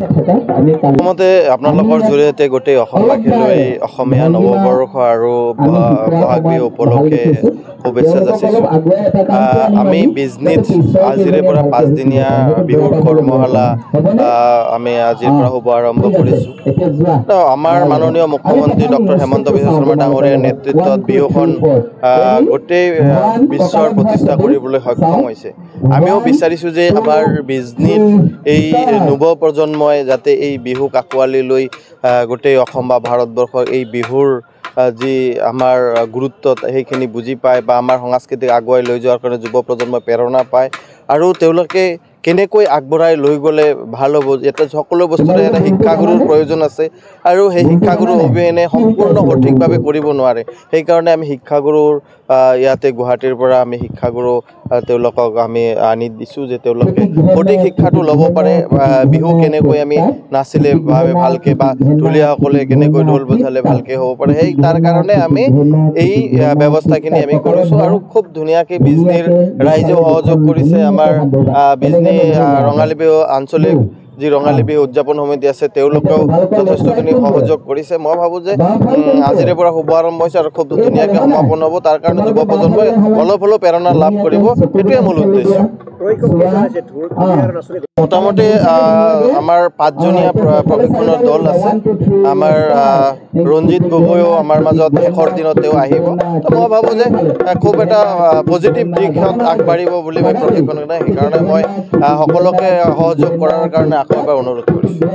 প্ৰথমতে আপোনালোকৰ জৰিয়তে গোটেই অসমবাসীলৈ অসমীয়া নৱবৰ্ষ আৰু বহাগ বিহু উপলক্ষে শুভেচ্ছা যাচিছোঁ। আমি বিজনীত আজিৰে পৰা 5 দিনীয়া বিহুৰ কৰ্মশালা আমি আজিৰ পৰা শুভাৰম্ভ কৰিছোঁ। আমাৰ মাননীয় মুখ্যমন্ত্ৰী ডক্টৰ হেমন্ত বিশ্ব শৰ্মা ডাঙৰীয়াৰ নেতৃত্বত বিহুখন গোটেই বিশ্বৰ প্ৰতিষ্ঠা কৰিবলৈ সক্ষম হৈছে। আমিও বিচাৰিছোঁ যে আমাৰ বিজনীত এই নৱ প্ৰজন্মই যাতে এই বিহুক আঁকোৱালি লৈ গোটেই অসম বা ভাৰতবৰ্ষৰ এই বিহুৰ যি আমাৰ গুৰুত্ব সেইখিনি বুজি পায় বা আমাৰ সংস্কৃতিক আগুৱাই লৈ যোৱাৰ কাৰণে যুৱ প্ৰজন্মই প্ৰেৰণা পায় আৰু তেওঁলোকে কেনেকৈ আগবঢ়াই লৈ গ'লে ভাল হ'ব। ইয়াতে সকলো বস্তুৰে এটা শিক্ষাগুৰুৰ প্ৰয়োজন আছে আৰু সেই শিক্ষাগুৰু অবিহনে সম্পূৰ্ণ সঠিকভাৱে কৰিব নোৱাৰে। সেইকাৰণে আমি শিক্ষাগুৰুৰ ইয়াতে গুৱাহাটীৰ পৰা আমি শিক্ষাগুৰু তেওঁলোকক আমি আনি দিছোঁ যে তেওঁলোকে সঠিক শিক্ষাটো ল'ব পাৰে। বিহু কেনেকৈ আমি নাচিলে ভালকৈ বা ঢুলীয়াসকলে কেনেকৈ ঢোল বজালে ভালকৈ হ'ব পাৰে, সেই তাৰ কাৰণে আমি এই ব্যৱস্থাখিনি আমি কৰিছোঁ আৰু খুব ধুনীয়াকৈ বিজনীৰ ৰাইজেও সহযোগ কৰিছে। আমাৰ বিজনী ৰঙালী বিহু আঞ্চলিক যি ৰঙালী বিহু উদযাপন সমিতি আছে তেওঁলোকেও যথেষ্টখিনি সহযোগ কৰিছে। মই ভাবোঁ যে আজিৰে পৰা শুভাৰম্ভ হৈছে আৰু খুব ধুনীয়াকৈ সমাপন হ'ব। তাৰ কাৰণে যুৱ প্ৰজন্মই অলপ হ'লেও প্ৰেৰণা লাভ কৰিব, সেইটোৱে মূল উদ্দেশ্য। মোটামুটি আমাৰ 5জনীয়া প্ৰশিক্ষণৰ দল আছে। আমাৰ ৰঞ্জিত গগৈও আমাৰ মাজত শেষৰ দিনত তেওঁ আহিব। তো মই ভাবোঁ যে খুব এটা পজিটিভ দিশত আগবাঢ়িব বুলি মই প্ৰশিক্ষণ সেইকাৰণে মই সকলোকে সহযোগ কৰাৰ কাৰণে আকৌ এবাৰ অনুৰোধ কৰিছোঁ।